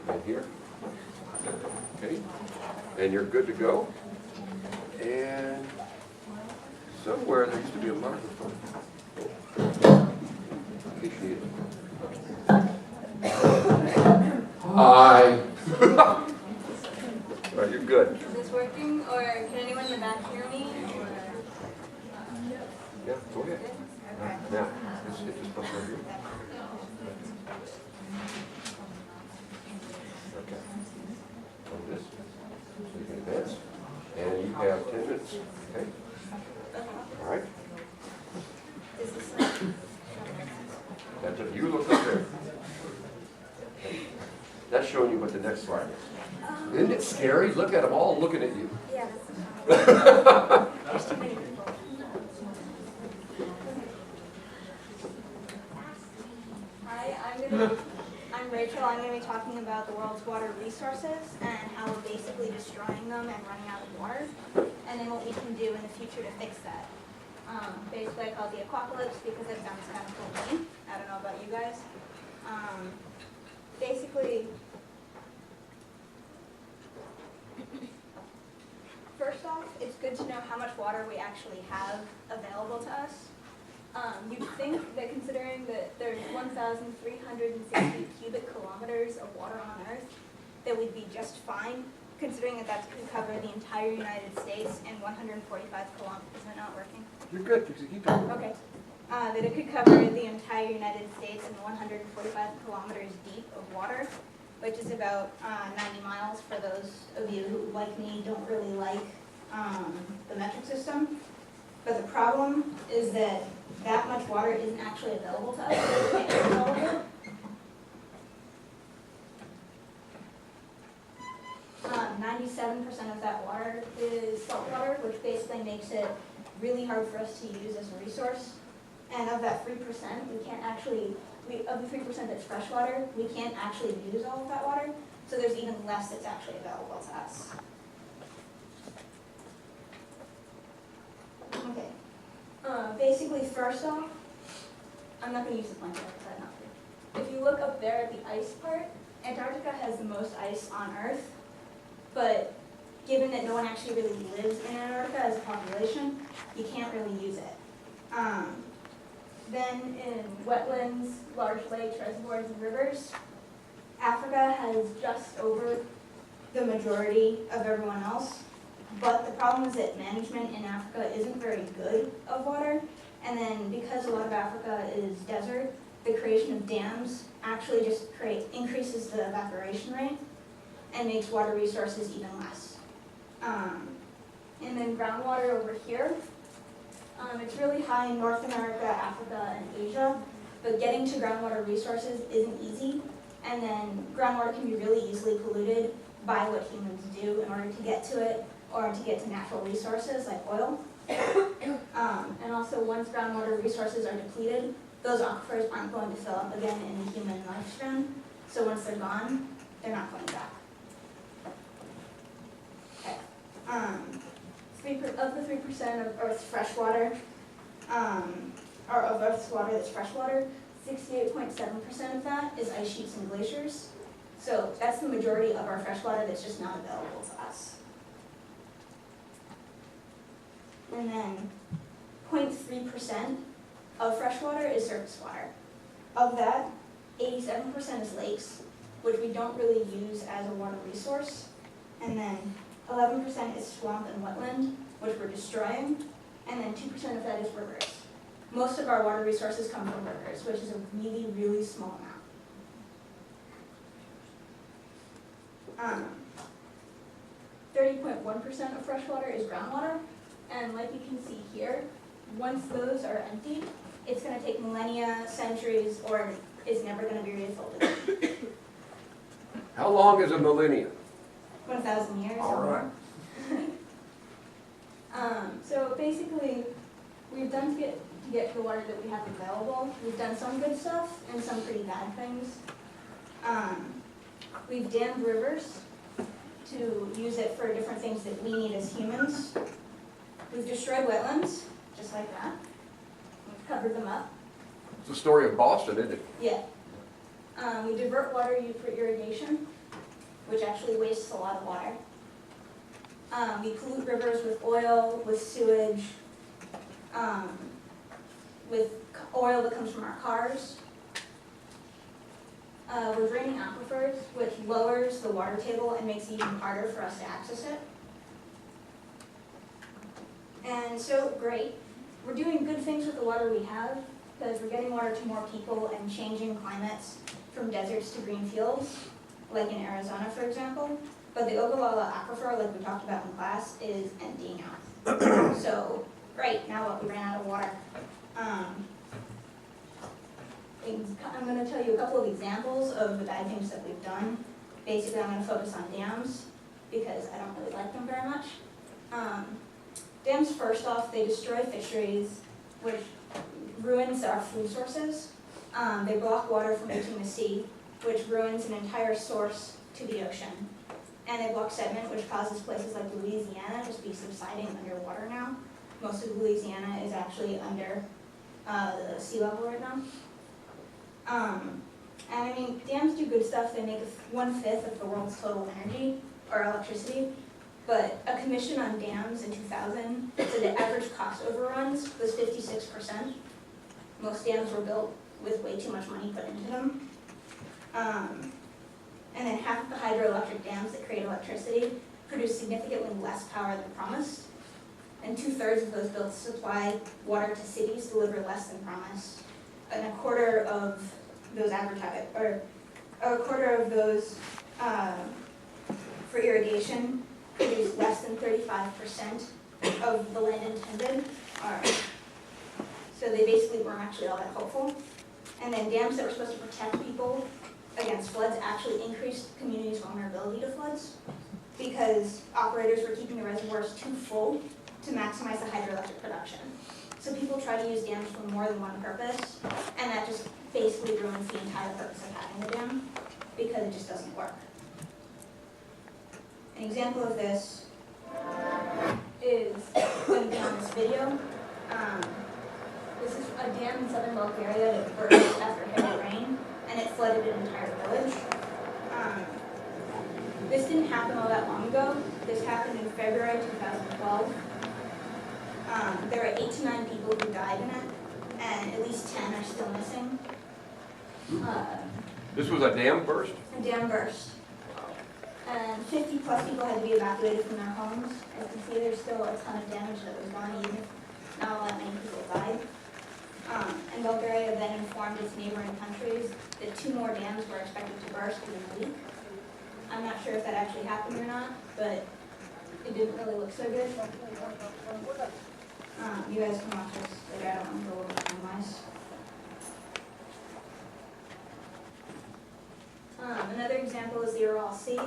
and here. Okay, and you're good to go. And somewhere there used to be a microphone. In case you need it. Hi. Right, you're good. Is this working, or can anyone in the back hear me? Or? Yeah, go ahead. Okay. Now, let's hit this button right here. Okay. Hold this. So you can advance. And you have 10 minutes. Okay? All right? Is this That's it. You look up there. Okay. That's showing you what the next slide is. Isn't it scary? Look at them all looking at you. Yeah, that's too many people. Hi, I'm Rachel. I'm going to be talking about the world's water resources and how we're basically destroying them and running out of water, and then what we can do in the future to fix that. Basically, I call it the apocalypse because it sounds kind of cool to me. I don't know about you guys. Basically, first off, it's good to know how much water we actually have available to us. You'd think that considering that there's 1,360 cubic kilometers of water on Earth, that we'd be just fine, considering that that could cover the entire United States and 145 kilometers. Is it not working? You're good. Keep going. Okay. That it could cover the entire United States and 145 kilometers deep of water, which is about 90 miles for those of you who, like me, don't really like the metric system. But the problem is that that much water isn't actually available to us. We can't use all of it. 97% of that water is salt water, which basically makes it really hard for us to use as a resource. And of that 3%, we can't actually, of the 3% that's fresh water, we can't actually use all of that water. So there's even less that's actually available to us. Okay. Basically, first off, I'm not going to use the pointer because I'm not here. If you look up there at the ice part, Antarctica has the most ice on Earth. But given that no one actually really lives in Antarctica as a population, you can't really use it. Then in wetlands, large lakes, reservoirs, and rivers, Africa has just over the majority of everyone else. But the problem is that management in Africa isn't very good of water. And then because a lot of Africa is desert, the creation of dams actually just increases the evaporation rate and makes water resources even less. And then groundwater over here. It's really high in North America, Africa, and Asia, but getting to groundwater resources isn't easy. And then groundwater can be really easily polluted by what humans do in order to get to it, or to get to natural resources like oil. And also, once groundwater resources are depleted, those aquifers aren't going to fill up again in the human lifespan. So once they're gone, they're not going back. Okay. Of the 3% of Earth's fresh water, or of Earth's water that's freshwater, 68.7% of that is ice sheets and glaciers. So that's the majority of our fresh water that's just not available to us. And then 0.3% of fresh water is surface water. Of that, 87% is lakes, which we don't really use as a water resource. And then 11% is swamp and wetland, which we're destroying. And then 2% of that is rivers. Most of our water resources come from rivers, which is a really, really small amount. 30.1% of fresh water is groundwater. And like you can see here, once those are emptied, it's going to take millennia, centuries, or it's never going to be refilled again. How long is a millennium? 1,000 years. All right. So basically, we've done to get to the water that we have available. We've done some good stuff and some pretty bad things. We've dammed rivers to use it for different things that we need as humans. We've destroyed wetlands, just like that. We've covered them up. It's the story of Boston, isn't it? Yeah. We divert water used for irrigation, which actually wastes a lot of water. We pollute rivers with oil, with sewage, with oil that comes from our cars. We're draining aquifers, which lowers the water table and makes it even harder for us to access it. And so, great. We're doing good things with the water we have, because we're getting water to more people and changing climates from deserts to green fields, like in Arizona, for example. But the Ogallala Aquifer, like we talked about in class, is emptying out. So, great, now what? We ran out of water. I'm going to tell you a couple of examples of the bad things that we've done. Basically, I'm going to focus on dams, because I don't really like them very much. Dams, first off, they destroy fisheries, which ruins our food sources. They block water from reaching the sea, which ruins an entire source to the ocean. And they block sediment, which causes places like Louisiana to be subsiding underwater now. Most of Louisiana is actually under the sea level right now. And I mean, dams do good stuff. They make 1/5 of the world's total energy, or electricity. But a commission on dams in 2000 said the average cost overruns was 56%. Most dams were built with way too much money put into them. And then half of the hydroelectric dams that create electricity produce significantly less power than promised. And 2/3 of those built to supply water to cities deliver less than promised. And a quarter of those for irrigation produce less than 35% of the land intended. So they basically weren't actually all that helpful. And then dams that were supposed to protect people against floods actually increased communities' vulnerability to floods, because operators were keeping the reservoirs too full to maximize the hydroelectric production. So people try to use dams for more than one purpose, and that just basically ruins the entire purpose of having the dam, because it just doesn't work. An example of this is going to be on this video. This is a dam in southern Bulgaria that burst after heavy rain, and it flooded an entire village. This didn't happen all that long ago. This happened in February 2012. There were 8 to 9 people who died in it, and at least 10 are still missing. This was a dam burst? A dam burst. And 50 plus people had to be evacuated from their homes. As you can see, there's still a ton of damage that was done, even if not all that many people died. And Bulgaria then informed its neighboring countries that 2 more dams were expected to burst within a week. I'm not sure if that actually happened or not, but it didn't really look so good. You guys can watch this later. I don't want to go over the timelines. Another example is the Ural Sea.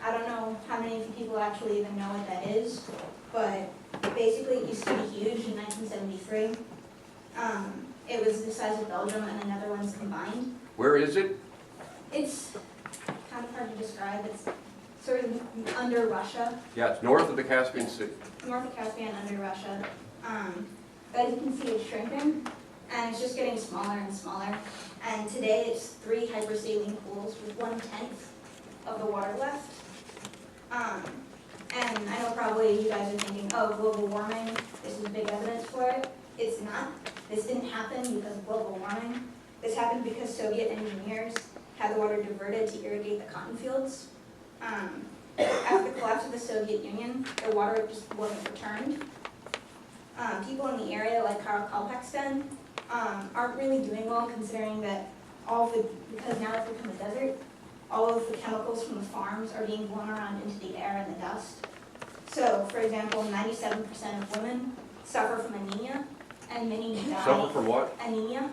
I don't know how many of you people actually even know what that is, but basically it used to be huge in 1973. It was the size of Belgium and the Netherlands combined. Where is it? It's kind of hard to describe. It's sort of under Russia. Yeah, it's north of the Caspian Sea. North of Caspian, under Russia. As you can see, it's shrinking, and it's just getting smaller and smaller. And today it's 3 hypersaline pools with 1/10 of the water left. And I know probably you guys are thinking, oh, global warming, this is big evidence for it. It's not. This didn't happen because of global warming. This happened because Soviet engineers had the water diverted to irrigate the cotton fields. After the collapse of the Soviet Union, the water just wasn't returned. People in the area, like Crawford-Stubb, aren't really doing well, considering that because now it's become a desert, all of the chemicals from the farms are being blown around into the air and the dust. So, for example, 97% of women suffer from anemia, and many die. Suffer from what? Anemia.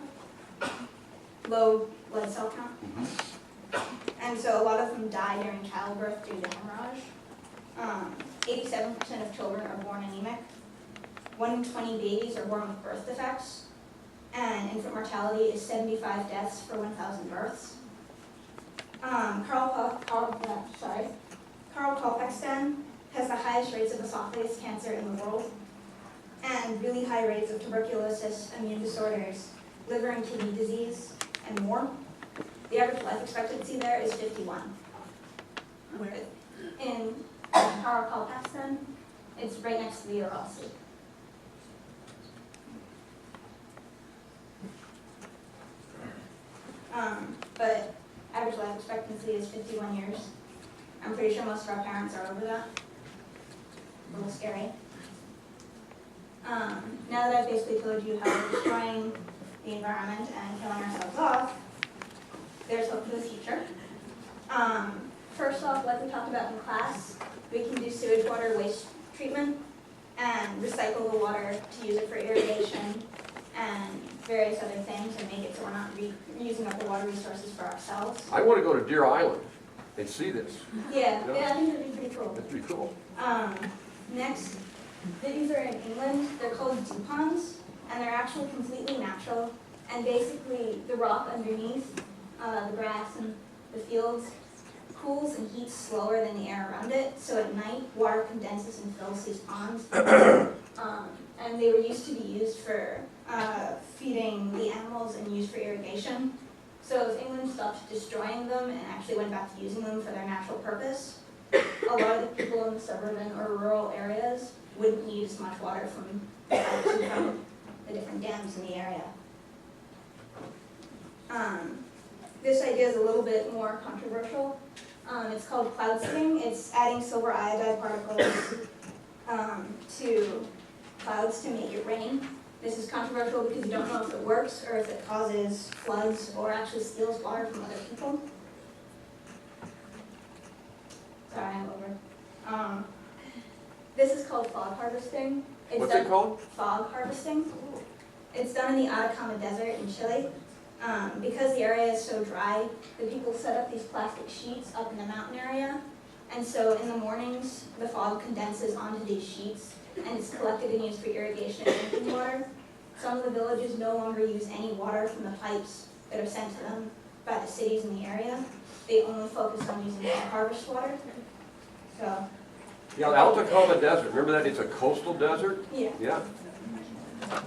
Low blood cell count. And so a lot of them die during childbirth due to hemorrhage. 87% of children are born anemic. 1 in 20 babies are born with birth defects. And infant mortality is 75 deaths for 1,000 births. Crawford-Stubb has the highest rates of esophagus cancer in the world, and really high rates of tuberculosis, immune disorders, liver and kidney disease, and more. The average life expectancy there is 51. Where? In a tower called Pakistan. It's right next to the Ural Sea. But average life expectancy is 51 years. I'm pretty sure most of our parents are over that. A little scary. Now that I've basically told you how we're destroying the environment and killing ourselves off, there's hope for the future. First off, like we talked about in class, we can do sewage water waste treatment and recycle the water to use it for irrigation and various other things and make it so we're not using up the water resources for ourselves. I want to go to Deer Island and see this. Yeah, I think that'd be pretty cool. That's pretty cool. Next, these are in England. They're called dew ponds, and they're actually completely natural. And basically, the rock underneath, the grass and the fields, cools and heats slower than the air around it. So at night, water condenses and fills these ponds. And they were used to be used for feeding the animals and used for irrigation. So if England stopped destroying them and actually went back to using them for their natural purpose, a lot of the people in the suburban or rural areas wouldn't need as much water from the different dams in the area. This idea is a little bit more controversial. It's called cloud seeding. It's adding silver iodide particles to clouds to make it rain. This is controversial because you don't know if it works or if it causes floods or actually steals water from other people. Sorry, I'm over. This is called fog harvesting. What's it called? Fog harvesting. It's done in the Atacama Desert in Chile. Because the area is so dry, the people set up these plastic sheets up in the mountain area. And so in the mornings, the fog condenses onto these sheets and it's collected and used for irrigation and drinking water. Some of the villages no longer use any water from the pipes that are sent to them by the cities in the area. They only focus on using harvest water. So. Yeah, Atacama Desert, remember that? It's a coastal desert? Yeah. Yeah.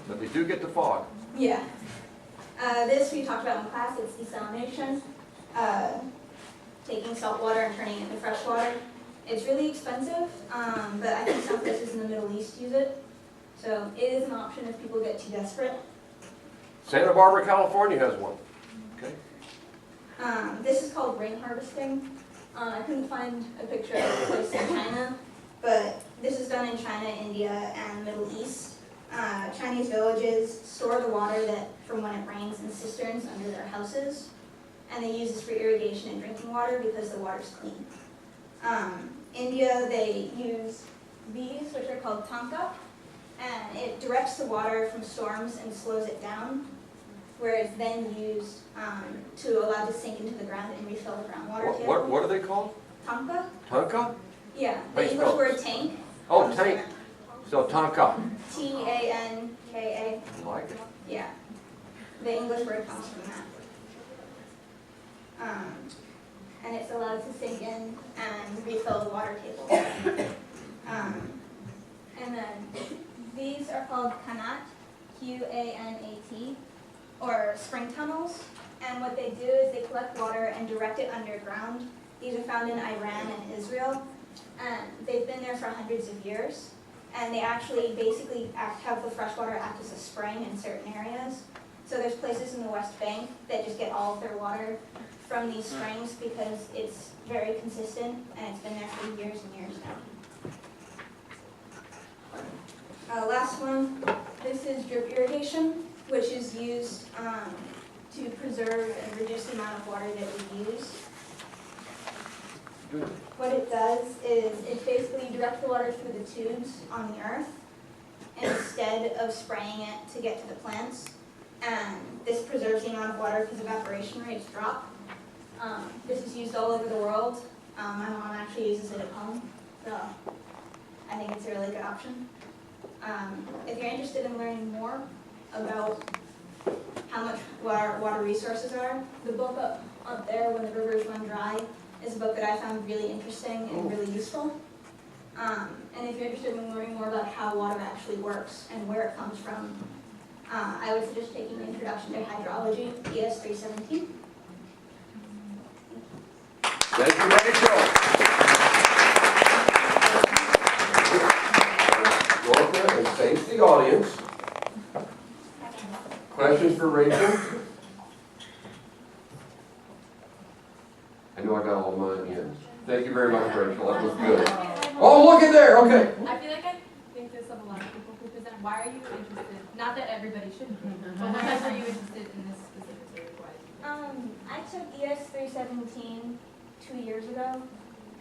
But they do get the fog. Yeah. This we talked about in class, it's desalination. Taking salt water and turning it into fresh water. It's really expensive, but I think some places in the Middle East use it. So it is an option if people get too desperate. Santa Barbara, California has one. Okay. This is called rain harvesting. I couldn't find a picture of a place in China, but this is done in China, India, and the Middle East. Chinese villages store the water from when it rains in cisterns under their houses, and they use this for irrigation and drinking water because the water's clean. India, they use these, which are called tanka, and it directs the water from storms and slows it down, where it's then used to allow it to sink into the ground and refill the groundwater table. What are they called? Tanka? Tanka? Yeah, How the you English spell it? word tank. Oh, tank. So Tanka. Tanka. I like it. Yeah, the English word comes from that. And it's allowed to sink in and refill the water table. And then these are called Qanat, Q-A-N-A-T, or spring tunnels. And what they do is they collect water and direct it underground. These are found in Iran and Israel. And they've been there for hundreds of years. And they actually basically have the fresh water act as a spring in certain areas. So there's places in the West Bank that just get all of their water from these springs because it's very consistent and it's been there for years and years now. Last one, this is drip irrigation, which is used to preserve and reduce the amount of water that we use. What it does is it basically directs the water through the tubes on the earth instead of spraying it to get to the plants. And this preserves the amount of water because evaporation rates drop. This is used all over the world. My mom actually uses it at home, so I think it's a really good option. If you're interested in learning more about how much water resources are, the book up there, When the Rivers Run Dry, is a book that I found really interesting and really useful. And if you're interested in learning more about how water actually works and where it comes from, I would suggest taking the Introduction to Hydrology, ES 317. Thank you, Rachel. Questions for Rachel? I know I got all mine in. Thank you very much, Rachel. That was good. Oh, look at there. Okay. I feel like I think this of a lot of people who present. Why are you interested? Not that everybody should be, but why are you interested in this specific series? Why? I took ES 317 2 years ago,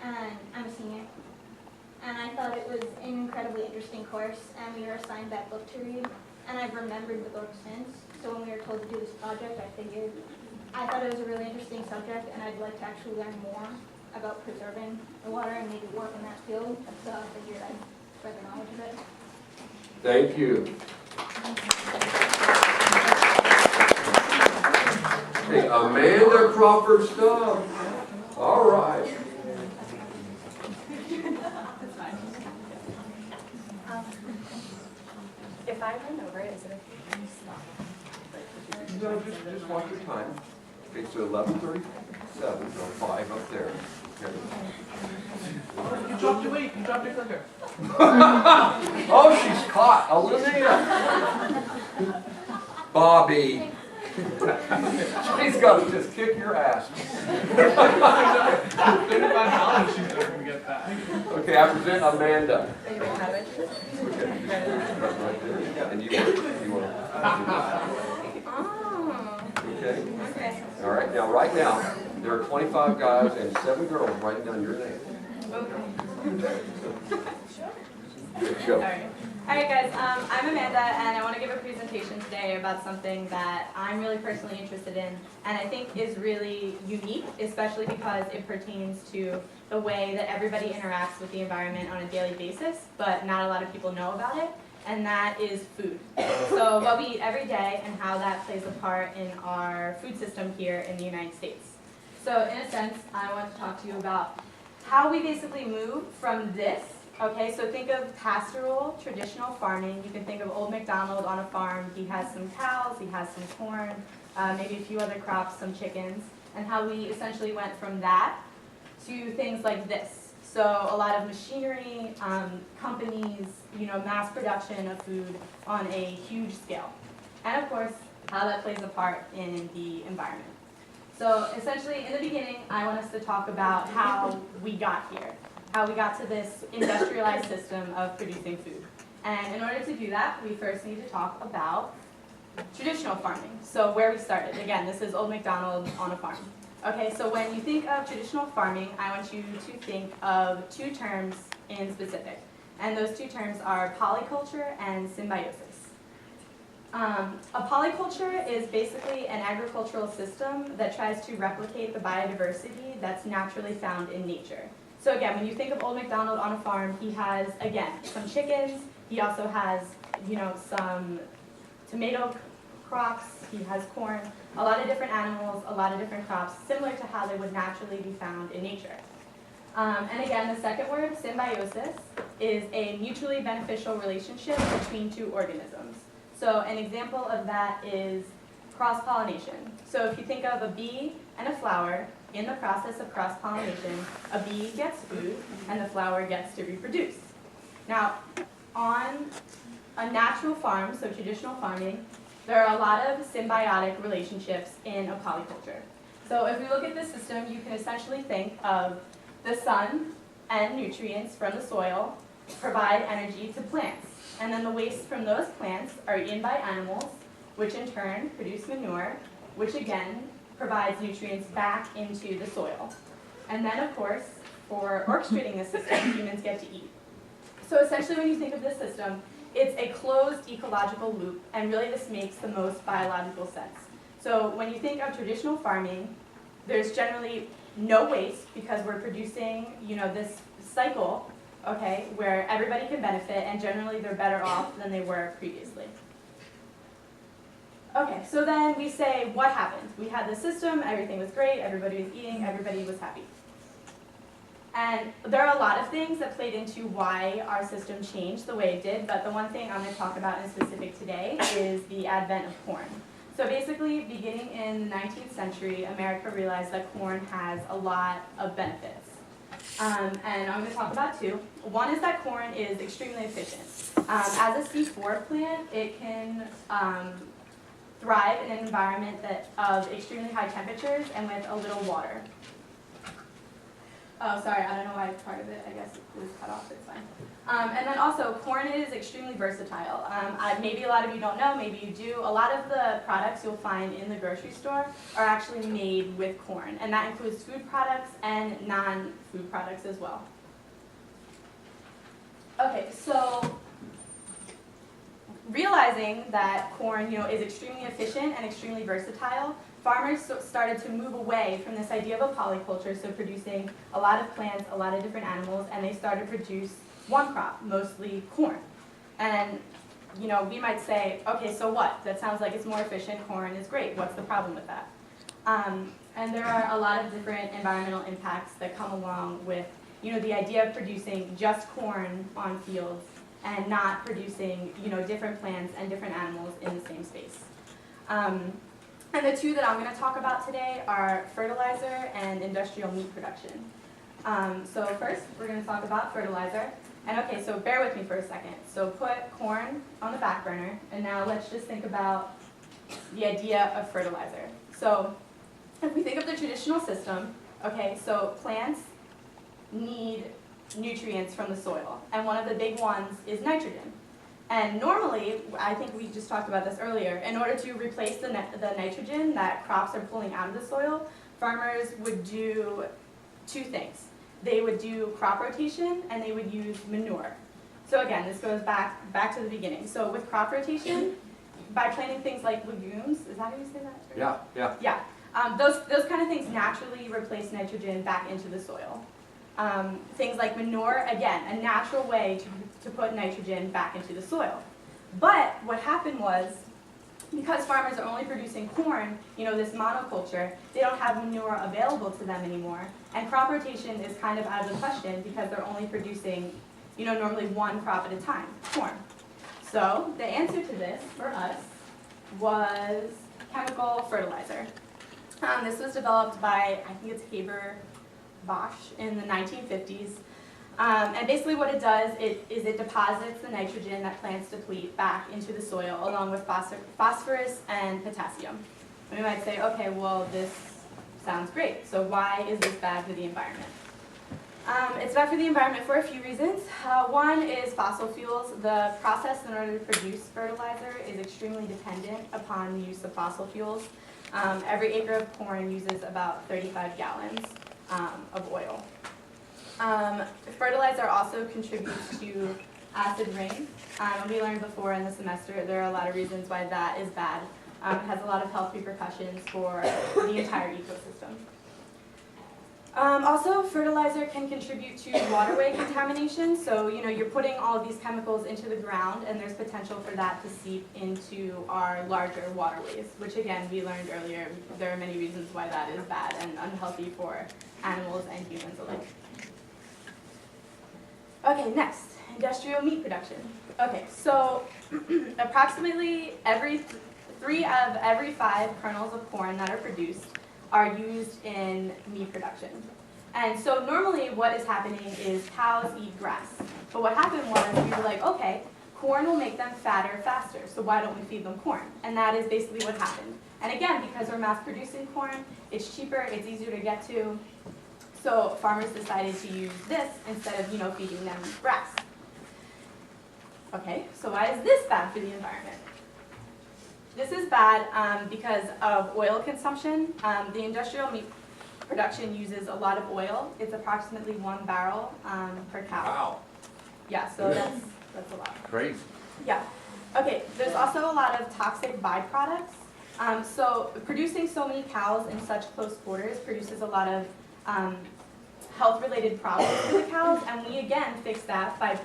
and I'm a senior. And I thought it was an incredibly interesting course, and we were assigned that book to read, and I've remembered the book since. So when we were told to do this project, I thought it was a really interesting subject, and I'd like to actually learn more about preserving the water and maybe work in that field. So I figured I'd spread the knowledge of it. Thank you. Hey, Amanda Crawford-Stubb. All right. If I run over it, is it okay? No, just watch your time. Okay, so 11:37, so 5 up there. Okay. You dropped your weight. You dropped your clicker. Oh, she's caught. Olivia. Bobby. She's got to just kick your ass. $35 she's not going to get back. Okay, I present Amanda. Are you have it? And you want Oh, okay? okay. All right, right now, there are 25 guys and 7 girls writing down your name. Go. All right, guys, I'm Amanda, and I want to give a presentation today about something that I'm really personally interested in, and I think is really unique, especially because it pertains to the way that everybody interacts with the environment on a daily basis, but not a lot of people know about it, and that is food. So what we eat every day and how that plays a part in our food system here in the United States. So in a sense, I want to talk to you about how we basically move from this. Okay, so think of pastoral, traditional farming. You can think of old McDonald on a farm. He has some cows, he has some corn, maybe a few other crops, some chickens, and how we essentially went from that to things like this. So a lot of machinery, companies, mass production of food on a huge scale. And of course, how that plays a part in the environment. So essentially, in the beginning, I want us to talk about how we got here. How we got to this industrialized system of producing food. And in order to do that, we first need to talk about traditional farming. So where we started. Again, this is old McDonald on a farm. Okay, so when you think of traditional farming, I want you to think of 2 terms in specific. And those 2 terms are polyculture and symbiosis. A polyculture is basically an agricultural system that tries to replicate the biodiversity that's naturally found in nature. So again, when you think of old McDonald on a farm, he has, again, some chickens, he also has, some tomato crops, he has corn, a lot of different animals, a lot of different crops, similar to how they would naturally be found in nature. And again, the second word, symbiosis, is a mutually beneficial relationship between 2 organisms. So an example of that is cross-pollination. So if you think of a bee and a flower, in the process of cross-pollination, a bee gets food and the flower gets to reproduce. Now, on a natural farm, so traditional farming, there are a lot of symbiotic relationships in a polyculture. So if we look at this system, you can essentially think of the sun and nutrients from the soil provide energy to plants. And then the waste from those plants are eaten by animals, which in turn produce manure, which again provides nutrients back into the soil. And then, of course, for orchestrating this system, humans get to eat. So essentially, when you think of this system, it's a closed ecological loop, and really this makes the most biological sense. So when you think of traditional farming, there's generally no waste because we're producing, this cycle, okay, where everybody can benefit, and generally they're better off than they were previously. Okay, so then we say, what happened? We had this system, everything was great, everybody was eating, everybody was happy. And there are a lot of things that played into why our system changed the way it did, but the one thing I'm going to talk about in specific today is the advent of corn. So basically, beginning in the 19th century, America realized that corn has a lot of benefits. And I'm going to talk about 2. One is that corn is extremely efficient. As a C4 plant, it can thrive in an environment of extremely high temperatures and with a little water. Oh, sorry, I don't know why part of it, I guess, it was cut off, it's fine. And then also, corn is extremely versatile. Maybe a lot of you don't know, maybe you do. A lot of the products you'll find in the grocery store are actually made with corn, and that includes food products and non-food products as well. Okay, so realizing that corn, is extremely efficient and extremely versatile, farmers started to move away from this idea of a polyculture, so producing a lot of plants, a lot of different animals, and they started to produce one crop, mostly corn. And we might say, okay, so what? That sounds like it's more efficient, corn is great, what's the problem with that? And there are a lot of different environmental impacts that come along with the idea of producing just corn on fields and not producing different plants and different animals in the same space. And the two that I'm going to talk about today are fertilizer and industrial meat production. So first, we're going to talk about fertilizer. And okay, so bear with me for a second. So put corn on the back burner, and now let's just think about the idea of fertilizer. So if we think of the traditional system, okay, so plants need nutrients from the soil, and one of the big ones is nitrogen. And normally, I think we just talked about this earlier, in order to replace the nitrogen that crops are pulling out of the soil, farmers would do two things. They would do crop rotation and they would use manure. So again, this goes back to the beginning. So with crop rotation, by planting things like legumes, is that how you say that? Yeah. Yeah. Those kind of things naturally replace nitrogen back into the soil. Things like manure, again, a natural way to put nitrogen back into the soil. But what happened was, because farmers are only producing corn, this monoculture, they don't have manure available to them anymore. And crop rotation is kind of out of the question because they're only producing, normally one crop at a time, corn. So the answer to this for us was chemical fertilizer. This was developed by, I think it's Bosch in the 1950s. And basically what it does is it deposits the nitrogen that plants deplete back into the soil along with phosphorus and potassium. And we might say, okay, well, this sounds great. So why is this bad for the environment? It's bad for the environment for a few reasons. One is fossil fuels. The process in order to produce fertilizer is extremely dependent upon the use of fossil fuels. Every acre of corn uses about 35 gallons of oil. Fertilizer also contributes to acid rain. We learned before in the semester there are a lot of reasons why that is bad. It has a lot of health repercussions for the entire ecosystem. Also, fertilizer can contribute to waterway contamination. So, you're putting all of these chemicals into the ground, and there's potential for that to seep into our larger waterways, which again, we learned earlier, there are many reasons why that is bad and unhealthy for animals and humans alike. Okay, next, industrial meat production. Okay, so approximately three of every 5 kernels of corn that are produced are used in meat production. And so normally what is happening is cows eat grass. But what happened was we were like, okay, corn will make them fatter faster, so why don't we feed them corn? And that is basically what happened. And again, because we're mass producing corn, it's cheaper, it's easier to get to. So farmers decided to use this instead of, feeding them grass. Okay, so why is this bad for the environment? This is bad because of oil consumption. The industrial meat production uses a lot of oil. It's approximately 1 barrel per cow. Wow. Yeah, so that's a lot. Crazy. Yeah. Okay, there's also a lot of toxic byproducts. So producing so many cows in such close quarters produces a lot of health-related problems for the cows, and we again fix that by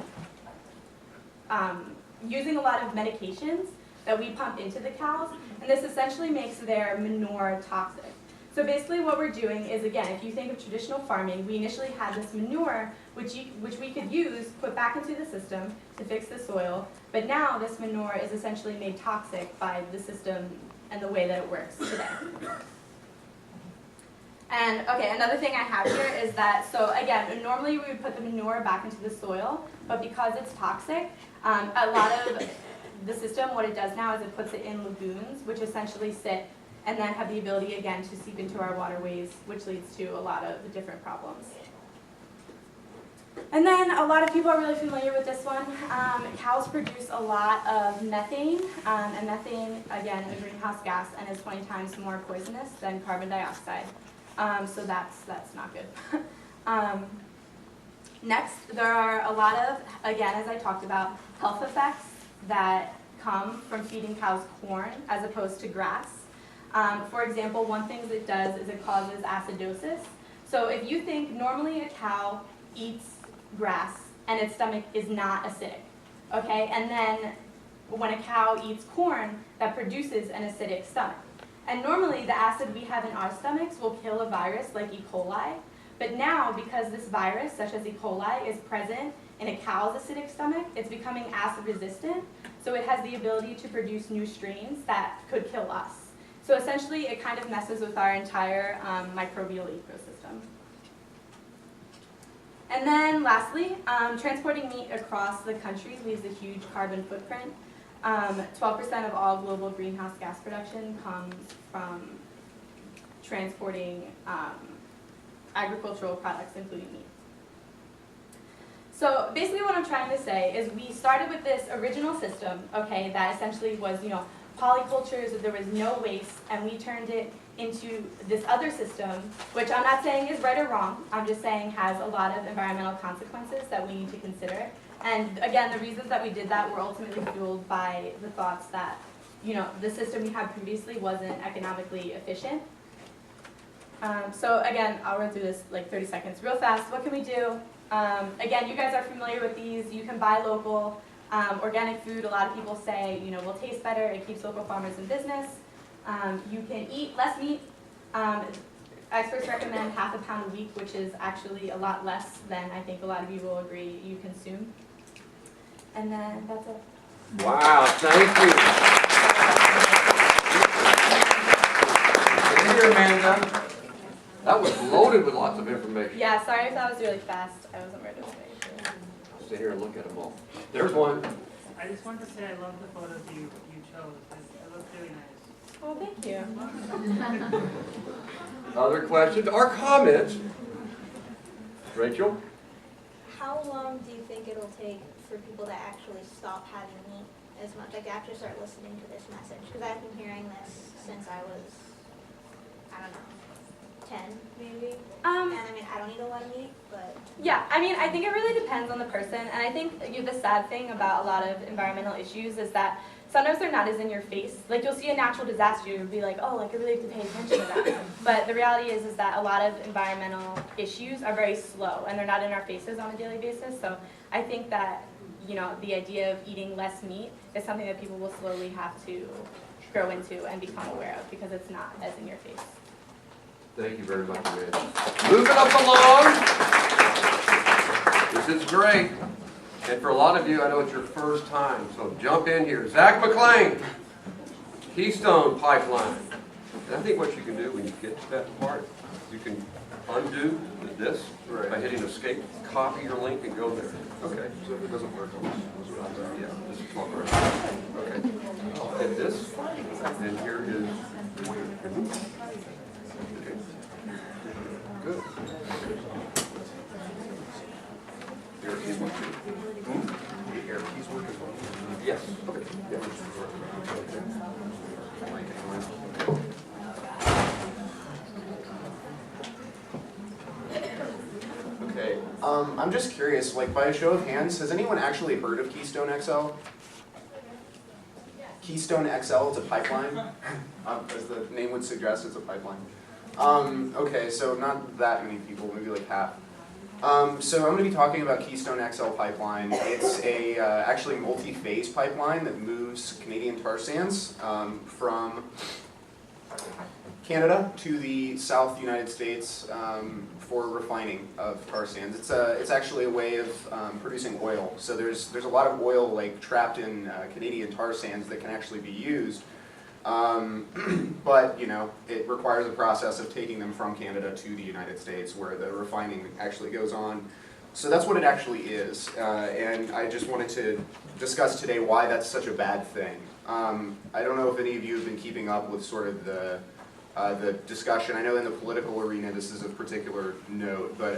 using a lot of medications that we pump into the cows, and this essentially makes their manure toxic. So basically what we're doing is, again, if you think of traditional farming, we initially had this manure which we could use, put back into the system to fix the soil, but now this manure is essentially made toxic by the system and the way that it works today. And okay, another thing I have here is that, so again, normally we would put the manure back into the soil, but because it's toxic, a lot of the system, what it does now is it puts it in lagoons, which essentially sit and then have the ability again to seep into our waterways, which leads to a lot of different problems. And then a lot of people are really familiar with this one. Cows produce a lot of methane, and methane, again, a greenhouse gas, and is 20 times more poisonous than carbon dioxide. So that's not good. Next, there are a lot of, again, as I talked about, health effects that come from feeding cows corn as opposed to grass. For example, one thing that it does is it causes acidosis. So if you think normally a cow eats grass and its stomach is not acidic, okay? And then when a cow eats corn, that produces an acidic stomach. And normally the acid we have in our stomachs will kill a virus like E. coli, but now because this virus, such as E. coli, is present in a cow's acidic stomach, it's becoming acid resistant, so it has the ability to produce new strains that could kill us. So essentially it kind of messes with our entire microbial ecosystem. And then lastly, transporting meat across the country leaves a huge carbon footprint. 12% of all global greenhouse gas production comes from transporting agricultural products, including meat. So basically what I'm trying to say is we started with this original system, okay, that essentially was, polycultures, there was no waste, and we turned it into this other system, which I'm not saying is right or wrong, I'm just saying has a lot of environmental consequences that we need to consider. And again, the reasons that we did that were ultimately fueled by the thoughts that, the system we had previously wasn't economically efficient. So again, I'll run through this like 30 seconds real fast. What can we do? Again, you guys are familiar with these. You can buy local. Organic food, a lot of people say, will taste better. It keeps local farmers in business. You can eat less meat. Experts recommend half a pound a week, which is actually a lot less than I think a lot of you will agree you consume. And then that's it. Wow, thank you. Thank you, Amanda. That was loaded with lots of information. Yeah, sorry if that was really fast. I wasn't ready to say. Sit here and look at them all. There's one. I just want to say I love the photos you chose. It looks really nice. Oh, thank you. Other questions or comments? Rachel? How long do you think it'll take for people to actually stop having meat as much, like to actually start listening to this message? Because I've been hearing this since I was, 10 maybe. And I don't eat a lot of meat, but. Yeah, I think it really depends on the person, and I think the sad thing about a lot of environmental issues is that sometimes they're not as in your face. Like you'll see a natural disaster, you'll be like, oh, I really have to pay attention to that. But the reality is that a lot of environmental issues are very slow, and they're not in our faces on a daily basis. So I think that the idea of eating less meat is something that people will slowly have to grow into and become aware of because it's not as in your face. Thank you very much, Amanda. Moving up along. This is great. And for a lot of you, I know it's your first time, so jump in here. Zach McClain, Keystone Pipeline. And I think what you can do when you get to that part, you can undo this by hitting escape, copy your link, and go there. Okay, so if it doesn't work, yeah, this is all correct. Okay, hit this, and here is. Okay. Good. Your keys work too? Your keys work as well? Yes. Okay. Yeah. Okay. I'm just curious, like by a show of hands, has anyone actually heard of Keystone XL? Keystone XL, it's a pipeline. As the name would suggest, it's a pipeline. Okay, so not that many people, maybe like half. So I'm going to be talking about Keystone XL pipeline. It's a actually multi-phase pipeline that moves Canadian tar sands from Canada to the South United States for refining of tar sands. It's actually a way of producing oil. So there's a lot of oil like trapped in Canadian tar sands that can actually be used. But it requires a process of taking them from Canada to the United States where the refining actually goes on. So that's what it actually is, and I just wanted to discuss today why that's such a bad thing. I don't know if any of you have been keeping up with sort of the discussion. I know in the political arena this is of particular note, but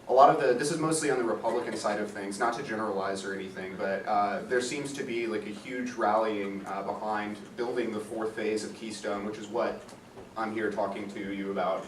a lot of this is mostly on the Republican side of things, not to generalize or anything, but there seems to be like a huge rallying behind building the fourth phase of Keystone, which is what I'm here talking to you about.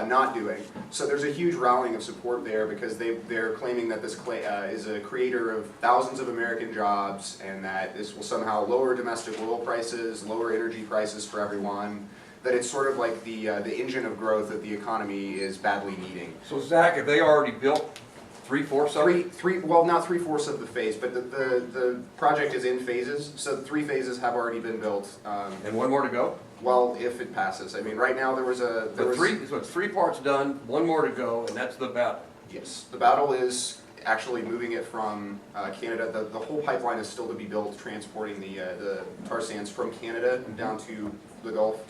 Not doing. So there's a huge rallying of support there because they're claiming that this is a creator of thousands of American jobs and that this will somehow lower domestic oil prices, lower energy prices for everyone, that it's sort of like the engine of growth that the economy is badly needing. So Zach, have they already built 3/4 of it? Well, not 3/4 of the phase, but the project is in phases, so 3 phases have already been built. And one more to go? Well, if it passes. I mean, right now there was So it's 3 parts done, one more to go, and that's the battle. Yes, the battle is actually moving it from Canada. The whole pipeline is still to be built, transporting the tar sands from Canada down to the Gulf.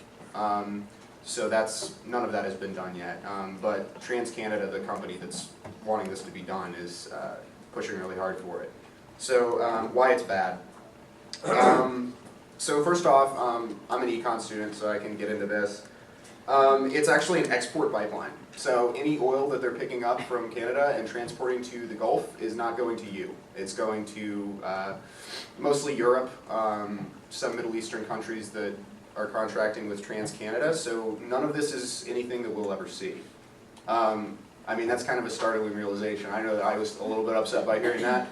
So none of that has been done yet. But TransCanada, the company that's wanting this to be done, is pushing really hard for it. So why it's bad. So first off, I'm an econ student, so I can get into this. It's actually an export pipeline. So any oil that they're picking up from Canada and transporting to the Gulf is not going to you. It's going to mostly Europe, some Middle Eastern countries that are contracting with TransCanada, so none of this is anything that we'll ever see. I mean, that's kind of a startling realization. I know that I was a little bit upset by hearing that.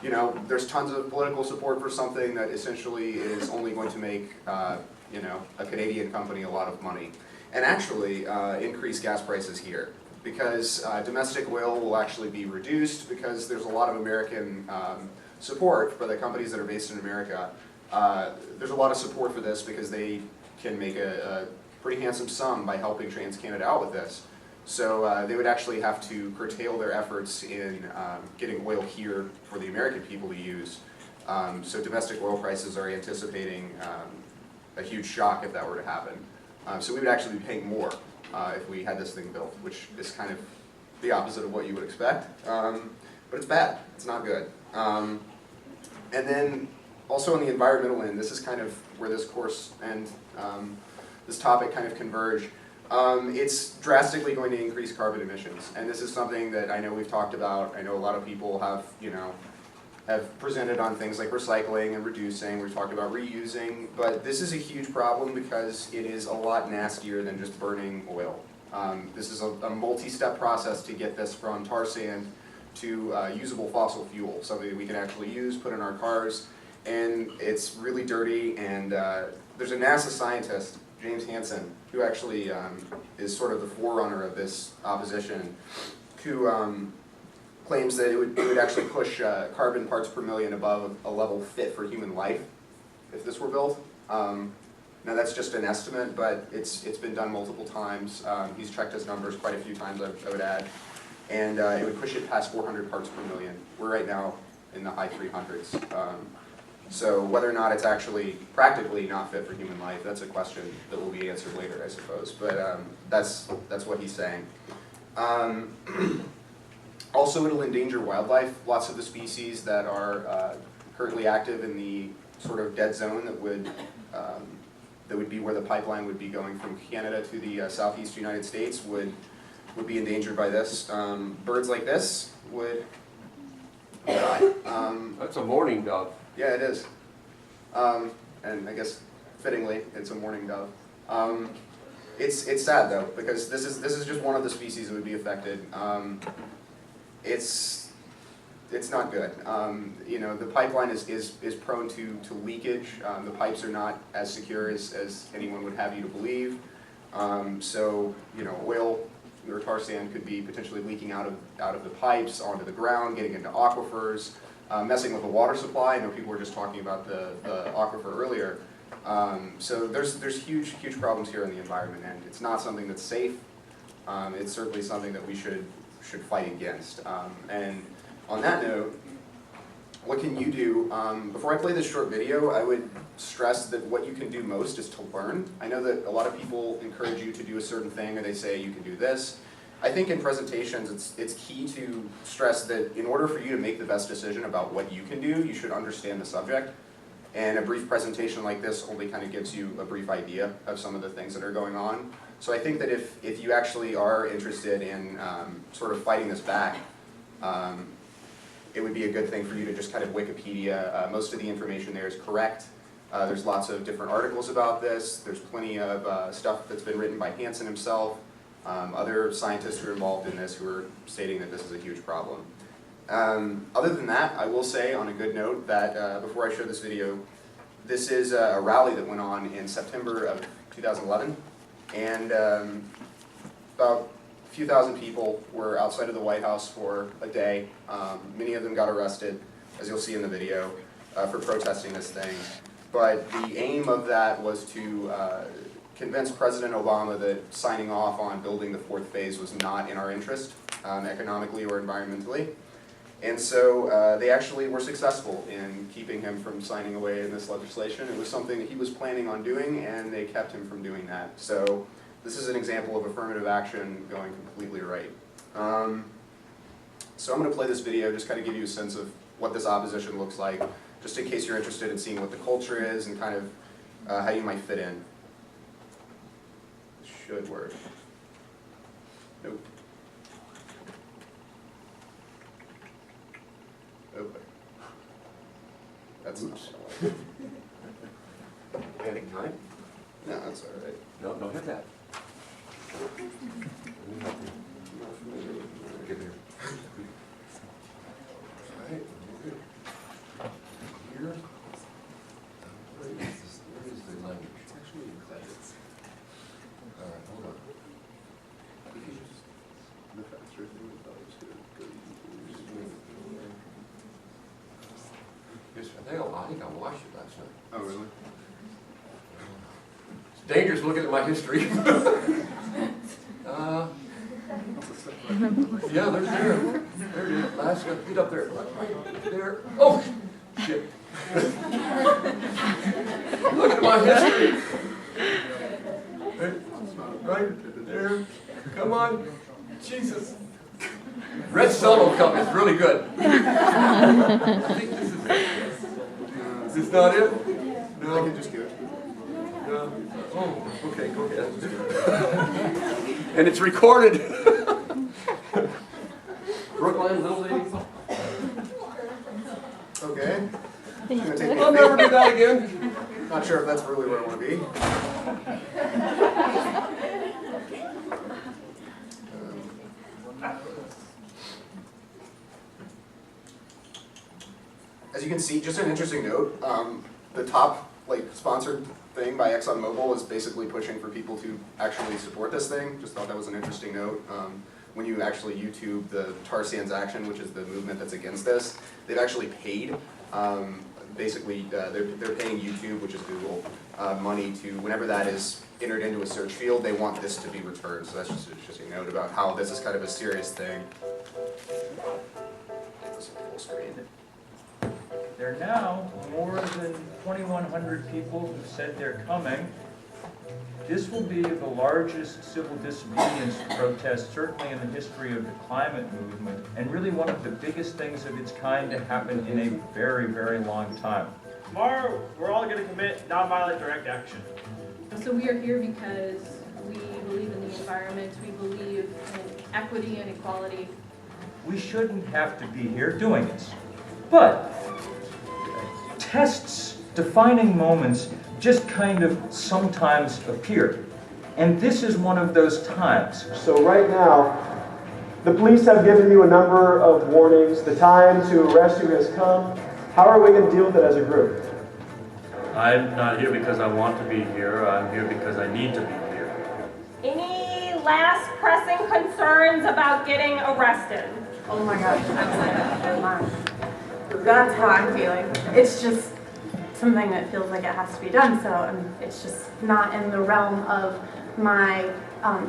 You know, there's tons of political support for something that essentially is only going to make, you know, a Canadian company a lot of money. And actually increase gas prices here. Because domestic oil will actually be reduced because there's a lot of American support for the companies that are based in America. There's a lot of support for this because they can make a pretty handsome sum by helping TransCanada out with this. So they would actually have to curtail their efforts in getting oil here for the American people to use. So domestic oil prices are anticipating a huge shock if that were to happen. So we would actually be paying more if we had this thing built, which is kind of the opposite of what you would expect. But it's bad. It's not good. And then also on the environmental end, this is kind of where this course and this topic kind of converge. It's drastically going to increase carbon emissions, and this is something that I know we've talked about. I know a lot of people have, you know, have presented on things like recycling and reducing. We've talked about reusing, but this is a huge problem because it is a lot nastier than just burning oil. This is a multi-step process to get this from tar sand to usable fossil fuel, something that we can actually use, put in our cars, and it's really dirty. And there's a NASA scientist, James Hansen, who actually is sort of the forerunner of this opposition, who claims that it would actually push carbon parts per million above a level fit for human life if this were built. Now that's just an estimate, but it's been done multiple times. He's checked his numbers quite a few times, I would add, and it would push it past 400 parts per million. We're right now in the high 300s. So whether or not it's actually practically not fit for human life, that's a question that will be answered later, I suppose. But that's what he's saying. Also, it'll endanger wildlife. Lots of the species that are currently active in the sort of dead zone that would be where the pipeline would be going from Canada to the southeast United States would be endangered by this. Birds like this would die. That's a mourning dove. Yeah, it is. And I guess fittingly, it's a mourning dove. It's sad though, because this is just one of the species that would be affected. It's not good. You know, the pipeline is prone to leakage. The pipes are not as secure as anyone would have you to believe. So, you know, oil or tar sand could be potentially leaking out of the pipes onto the ground, getting into aquifers, messing with the water supply. I know people were just talking about the aquifer earlier. So there's huge problems here in the environment, and it's not something that's safe. It's certainly something that we should fight against. And on that note, what can you do? Before I play this short video, I would stress that what you can do most is to learn. I know that a lot of people encourage you to do a certain thing, or they say you can do this. I think in presentations, it's key to stress that in order for you to make the best decision about what you can do, you should understand the subject. And a brief presentation like this only kind of gives you a brief idea of some of the things that are going on. So I think that if you actually are interested in sort of fighting this back, it would be a good thing for you to just kind of Wikipedia. Most of the information there is correct. There's lots of different articles about this. There's plenty of stuff that's been written by Hansen himself. Other scientists who are involved in this who are stating that this is a huge problem. Other than that, I will say on a good note that before I show this video, this is a rally that went on in September of 2011, and about a few thousand people were outside of the White House for a day. Many of them got arrested, as you'll see in the video, for protesting this thing. But the aim of that was to convince President Obama that signing off on building the fourth phase was not in our interest, economically or environmentally. And so they actually were successful in keeping him from signing away in this legislation. It was something that he was planning on doing, and they kept him from doing that. So this is an example of affirmative action going completely right. So I'm going to play this video, just kind of give you a sense of what this opposition looks like, just in case you're interested in seeing what the culture is and kind of how you might fit in. This should work. Nope. Okay. That's not gonna work. Panic time? No, that's all right. No, don't hit that. Get here. All right. Here. Where is the language? It's actually in credits. All right, hold on. The faster thing is always good. Yes, I think I watched it last night. Oh, really? It's dangerous looking at my history. Yeah, there's there. There it is. Last, get up there. Right there. Oh, shit. Look at my history. Right there. Come on. Jesus. Red Solo Cup is really good. I think this is it. Is this not it? No. I can just give it. No. Oh, okay, go ahead. And it's recorded. Brookline Little League. Okay. I'm gonna take I'll never do that again. Not sure if that's really where I want to be. As you can see, just an interesting note, the top sponsored thing by ExxonMobil is basically pushing for people to actually support this thing. Just thought that was an interesting note. When you actually YouTube the tar sands action, which is the movement that's against this, they've actually paid, basically they're paying YouTube, which is Google, money to, whenever that is entered into a search field, they want this to be returned. So that's just an interesting note about how this is kind of a serious thing. This is full screen. There are now more than 2,100 people who said they're coming. This will be the largest civil disobedience protest, certainly in the history of the climate movement, and really one of the biggest things of its kind to happen in a very, very long time. Tomorrow, we're all going to commit nonviolent direct action. So we are here because we believe in the environment, we believe in equity and equality. We shouldn't have to be here doing this. But tests, defining moments, just kind of sometimes appear. And this is one of those times. So right now, the police have given you a number of warnings. The time to arrest you has come. How are we going to deal with it as a group? I'm not here because I want to be here. I'm here because I need to be here. Any last pressing concerns about getting arrested? Oh my gosh, that's how I'm feeling. It's just something that feels like it has to be done, so it's just not in the realm of my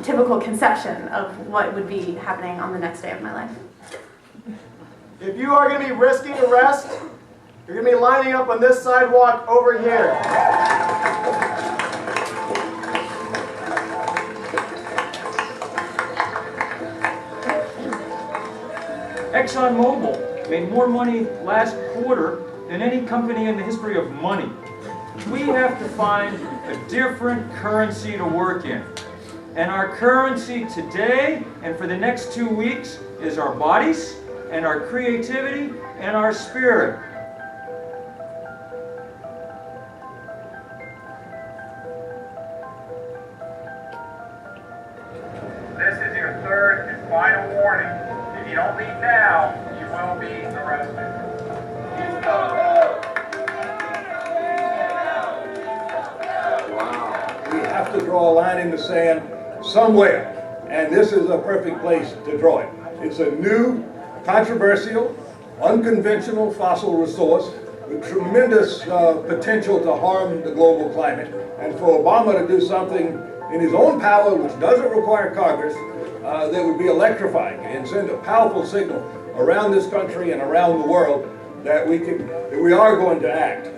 typical conception of what would be happening on the next day of my life. If you are going to be risking arrest, you're going to be lining up on this sidewalk over here. ExxonMobil made more money last quarter than any company in the history of money. We have to find a different currency to work in. And our currency today and for the next 2 weeks is our bodies and our creativity and our spirit. This is your third and final warning. If you don't leave now, you will be arrested. We have to draw a line in the sand somewhere, and this is a perfect place to draw it. It's a new, controversial, unconventional fossil resource with tremendous potential to harm the global climate, and for Obama to do something in his own power, which doesn't require Congress, that would be electrifying and send a powerful signal around this country and around the world that we are going to act.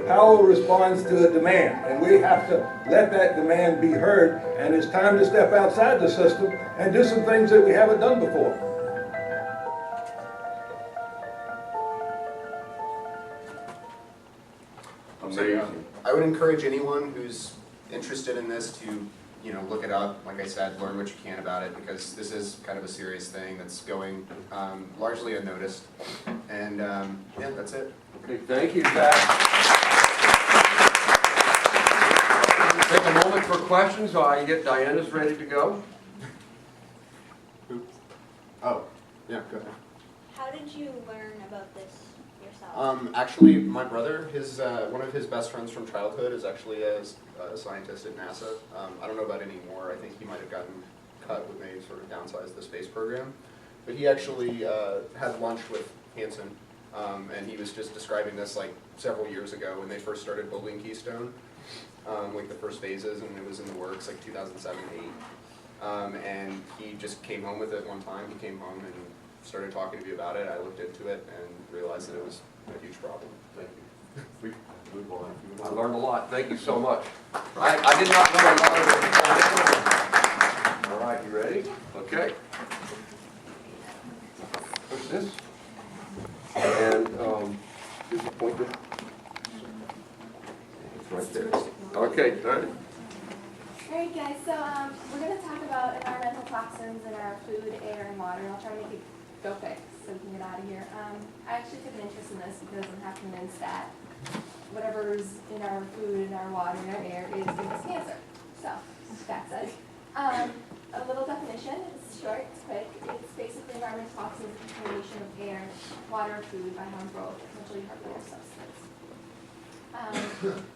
Power responds to a demand, and we have to let that demand be heard, and it's time to step outside the system and do some things that we haven't done before. Amazing. I would encourage anyone who's interested in this to, look it up. Like I said, learn what you can about it, because this is kind of a serious thing that's going largely unnoticed. And yeah, that's it. Okay, thank you, Zach. Take a moment for questions while I get Diana's ready to go. Oh, yeah, go ahead. How did you learn about this yourself? Actually, my brother, one of his best friends from childhood is actually a scientist at NASA. I don't know about anymore. I think he might have gotten cut when they sort of downsized the space program. But he actually had lunch with Hansen, and he was just describing this like several years ago when they first started building Keystone, like the first phases, and it was in the works like 2007, 2008. And he just came home with it one time. He came home and started talking to me about it. I looked into it and realized that it was a huge problem. Thank you. We can move on. I learned a lot. Thank you so much. I did not know a lot of it. All right, you ready? Okay. Push this. And here's the pointer. It's right there. Okay, done. Alright guys, so we're going to talk about environmental toxins in our food, air, and water. I'll try to make it go quick so we can get out of here. I actually took an interest in this because I'm half convinced that whatever's in our food, in our water, in our air is giving us cancer. So, that's it. A little definition, it's short, it's quick. It's basically environmental toxins, contamination of air, water, or food by harmful, essentially harmful substance.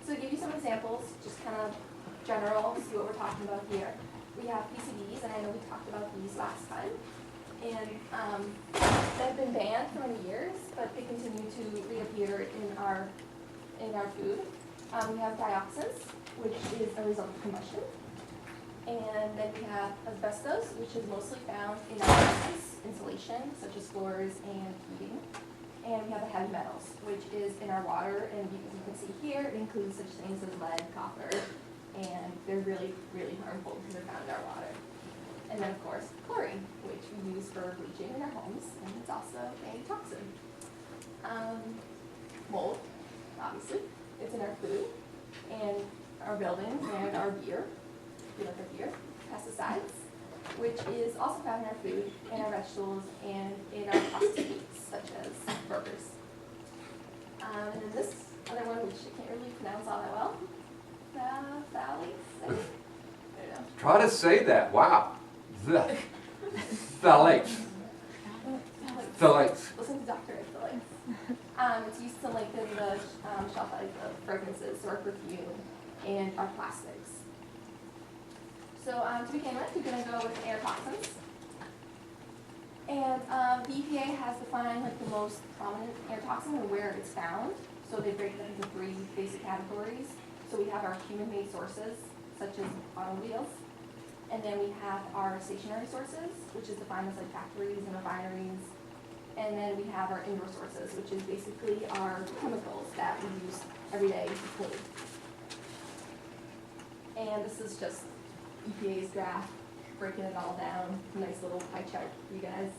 So to give you some examples, just kind of general, see what we're talking about here. We have PCBs, and I know we talked about these last time. And they've been banned for many years, but they continue to reappear in our food. We have dioxins, which is a result of combustion. And then we have asbestos, which is mostly found in our houses, insulation, such as floors and heating. And we have the heavy metals, which is in our water, and you can see here, it includes such things as lead, copper, and they're really, really harmful because they're found in our water. And then, of course, chlorine, which we use for bleaching in our homes, and it's also a toxin. Mold, obviously, it's in our food, and our buildings, and our beer, if you like our beer. Pesticides, which is also found in our food, in our vegetables, and in our processed meats, such as burgers. And then this other one, which I can't really pronounce all that well, phthalates, I think. I don't know. Try to say that. Wow. Phthalates. Phthalates. Listen to Dr. Phthalates. It's used to lengthen the shelf life of fragrances or perfume and our plastics. So to begin with, we're going to go with air toxins. And the EPA has defined like the most prominent air toxin and where it's found. So they break it into 3 basic categories. So we have our human-made sources, such as automobiles. And then we have our stationary sources, which is defined as like factories and refineries. And then we have our indoor sources, which is basically our chemicals that we use every day to clean. And this is just EPA's graph, breaking it all down. Nice little pie chart for you guys.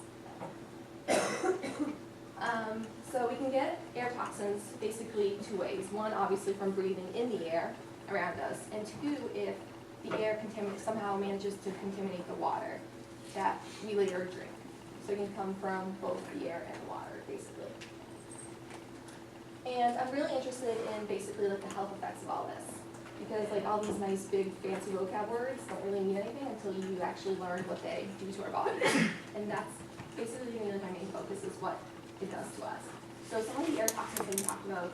toxins basically two ways. One, obviously from breathing in the air around us, and two, if the air somehow manages to contaminate the water that we later drink. So it can come from both the air and the water, basically. And I'm really interested in basically like the health effects of all this. Because like all these nice big fancy vocab words don't really mean anything until you actually learn what they do to our bodies. And that's basically gonna be like my main focus is what it does to us. So some of the air toxins that we talked about,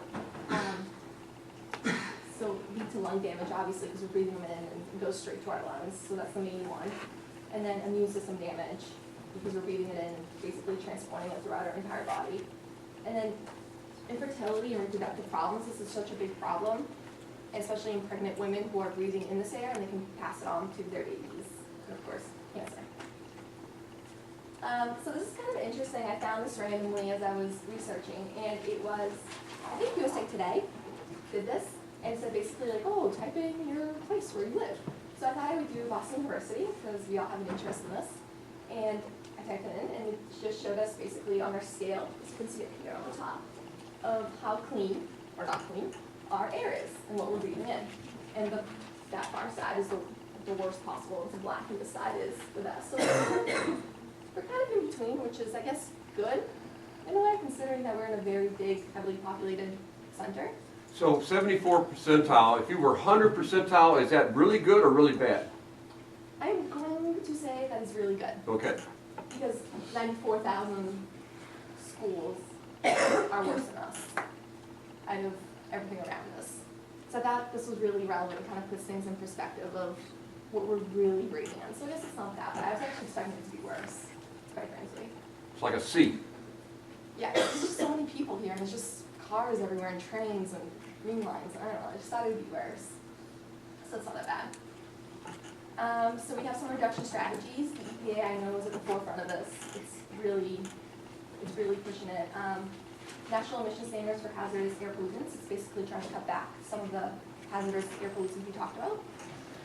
so lead to lung damage obviously because we're breathing them in and it goes straight to our lungs. So that's the main one. And then immune system damage because we're breathing it in and basically transporting it throughout our entire body. And then infertility and reproductive problems, this is such a big problem, especially in pregnant women who are breathing in this air and they can pass it on to their babies, and of course, cancer. So this is kind of interesting. I found this randomly as I was researching, and it was, I think USA Today did this, and it said basically like, oh, type in your place where you live. So I thought I would do Boston University, because we all have an interest in this, and I typed it in, and it just showed us basically on our scale, as you can see it here on the top, of how clean, or not clean, our air is, and what we're breathing in. And that far side is the worst possible, it's black, and this side is the best. So we're kind of in between, which is, I guess, good in a way, considering that we're in a very big, heavily populated center. So 74 percentile, if you were 100 percentile, is that really good or really bad? I'm going to say that is really good. Okay. Because 94,000 schools are worse than us, out of everything around us. So I thought this was really relevant, kind of puts things in perspective of what we're really breathing in. So I guess it's not that bad. I was actually expecting it to be worse, quite frankly. It's like a C. Yeah, there's just so many people here, and there's just cars everywhere, and trains, and green lines. I don't know, I just thought it would be worse. So it's not that bad. So we have some reduction strategies. The EPA, I know, is at the forefront of this. It's really pushing it. National emission standards for hazardous air pollutants. It's basically trying to cut back some of the hazardous air pollutants we talked about.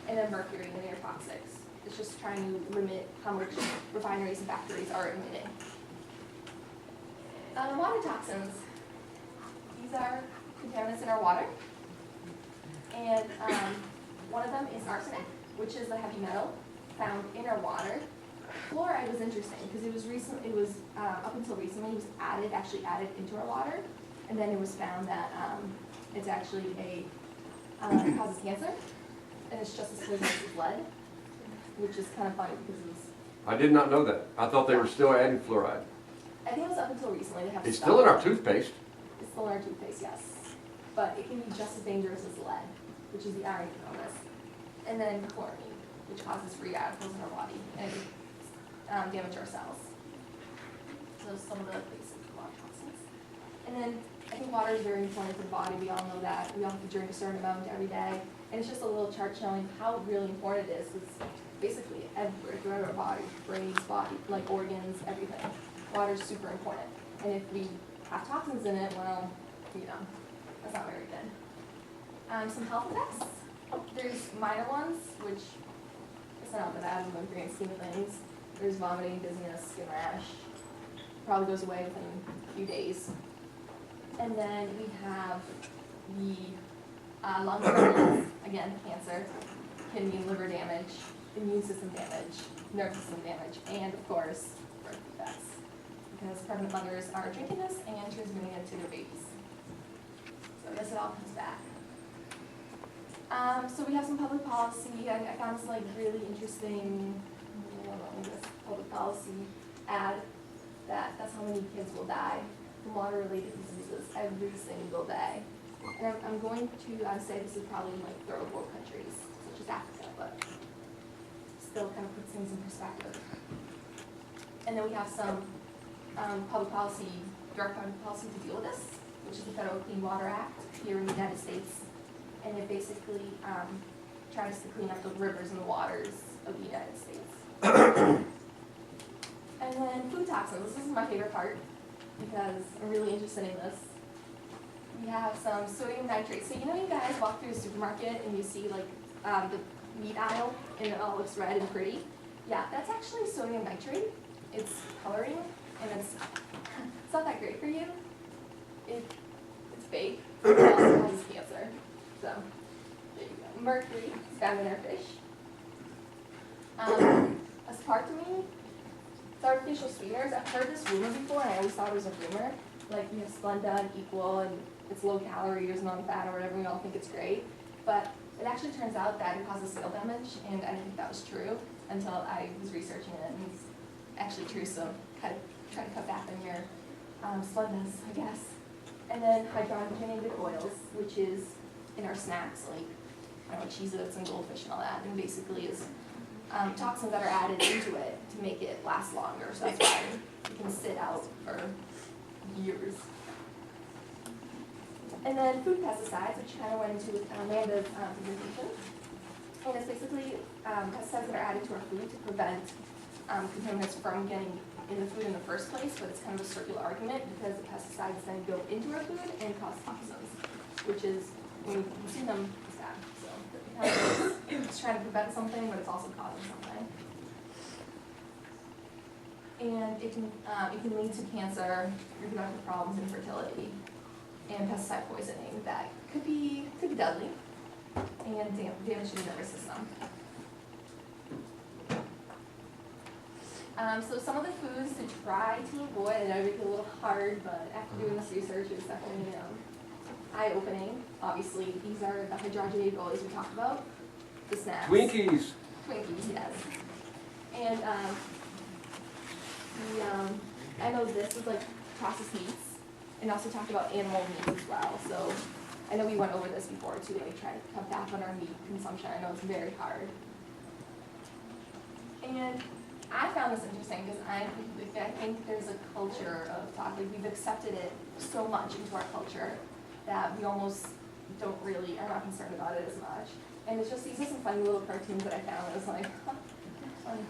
And then mercury and air toxics. It's just trying to limit how much refineries and factories are emitting. Water toxins. These are contaminants in our water. And one of them is arsenic, which is a heavy metal found in our water. Fluoride was interesting because up until recently it was actually added into our water, and then it was found that it's actually it causes cancer, and it's just as poisonous as lead, which is kind of funny because I did not know that. I thought they were still adding fluoride. I think it was up until recently they have. It's still in our toothpaste. It's still in our toothpaste, yes, but it can be just as dangerous as lead, which is the irony on this. And then chlorine, which causes free radicals in our body and damage our cells. So those are some of the basic water toxins. And then I think water is very important to the body. We all know that. We all have to drink a certain amount every day. And it's just a little chart showing how really important it is. It's basically everywhere throughout our body, brains, body, like organs, everything. Water is super important. And if we have toxins in it, well, that's not very good. Some health effects. There's minor ones, which it's not that bad in the grand scheme of things. There's vomiting, dizziness, skin rash. Probably goes away within a few days. And then we have the lung problems, again, cancer, kidney and liver damage, immune system damage, nervous system damage, and of course, birth defects. Because pregnant mothers are drinking this and transmitting it to their babies. So I guess it all comes back. So we have some public policy. I found this really interesting public policy ad that's how many kids will die from water-related diseases every single day. And I'm going to say this is probably in third world countries, such as Africa, but still kind of puts things in perspective. And then we have some public policy, direct public policy to deal with this, which is the Federal Clean Water Act here in the United States. And it basically tries to clean up the rivers and the waters of the United States. And then food toxins. This is my favorite part because I'm really interested in this. We have some sodium nitrate. So you guys walk through a supermarket and you see the meat aisle and it all looks red and pretty? Yeah, that's actually sodium nitrate. It's coloring and it's not that great for you. it's fake. It also causes cancer. So, there you go. Mercury is found in our fish. Aspartame, it's artificial sweeteners. I've heard this rumor before, and I always thought it was a rumor. Like, you have Splenda and Equal, and it's low calorie or non-fat or whatever, we all think it's great. But it actually turns out that it causes cell damage, and I didn't think that was true until I was researching it, and it's actually true, so kind of try to cut back on your Splendas, I guess. And then hydrogenated oils, which is in our snacks, like, I don't know, Cheez-Its and Goldfish and all that, and basically is toxins that are added into it to make it last longer, so that's why it can sit out for years. And then food pesticides, which kind of went into Amanda's presentation. And it's basically pesticides that are added to our food to prevent contaminants from getting in the food in the first place, but it's kind of a circular argument because the pesticides then go into our food and cause toxins, which is, when you consume them, it's bad. So it's trying to prevent something, but it's also causing something. And it can lead to cancer, reproductive problems, infertility, and pesticide poisoning that could be deadly and damage to the nervous system. So some of the foods to try to avoid, and I know it might be a little hard, but after doing this research, it was definitely eye-opening. Obviously, these are the hydrogenated oils we talked about, the snacks. Twinkies. Twinkies, yes. And I know this is like processed meats, and also talked about animal meats as well. So I know we went over this before too, like trying to cut back on our meat consumption. I know it's very hard. And I found this interesting because I think there's a culture of talk, like we've accepted it so much into our culture that we almost are not concerned about it as much. And it's just, these are some funny little cartoons that I found. It was like, funny.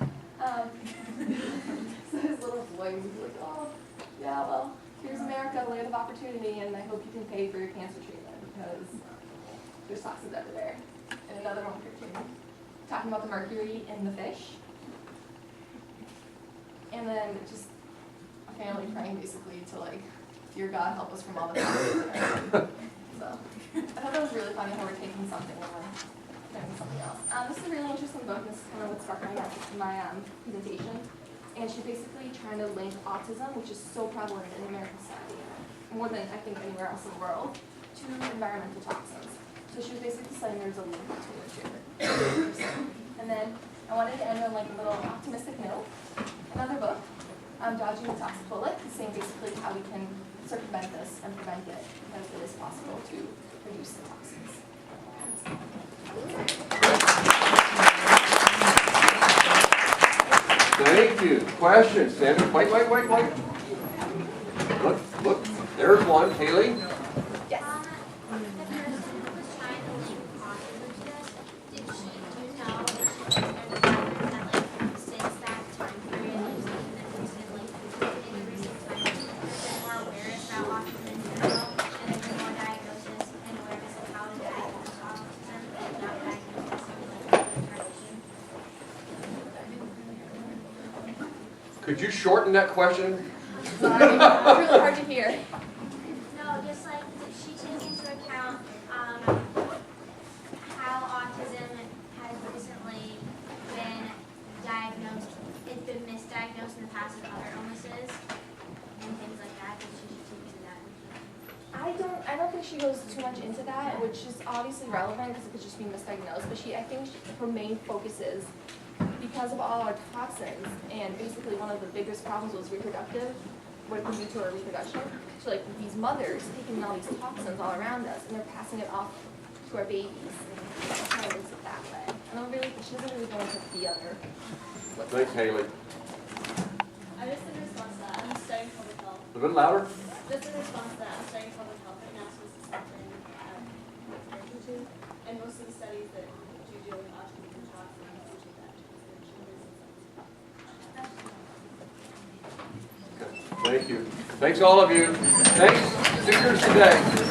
So this little boy was like, oh, yeah, well, here's America, land of opportunity, and I hope you can pay for your cancer treatment because there's toxins everywhere. And another one cartoon, talking about the mercury in the fish. And then just a family praying basically to like, dear God, help us from all the toxins. So I thought that was really funny how we're taking something and we're doing something else. This is a really interesting book. This is kind of what sparked my presentation. And she's basically trying to link autism, which is so prevalent in American society, more than I think anywhere else in the world, to environmental toxins. So she was basically saying there's a link between the two. And then I wanted to end on like a little optimistic note. Another book, Dodging the Toxic Bullet, is saying basically how we can circumvent this and prevent it because it is possible to reduce the toxins. Thank you. Questions? Sandra, wait. Look. There's one. Haley? Yes. Could you shorten that question? Sorry, it's really hard to hear. No, just like, did she take into account how autism has recently been diagnosed, it's been misdiagnosed in the past with other illnesses and things like that? Did she take into that? I don't think she goes too much into that, which is obviously relevant because it could just be misdiagnosed, but I think her main focus is because of all our toxins, and basically one of the biggest problems was reproductive, what it can do to our reproduction. So like these mothers taking all these toxins all around us, and they're passing it off to our babies. And it kind of looks it that way. She doesn't really go into the other. Thanks, Haley. Just in response to that, I'm studying public health. A little louder. Just in response to that, I'm studying public health right now, so this is something I'm looking into. And most of the studies that do deal with autism and toxins do that. Thank you. Thanks all of you. Thanks, speakers today.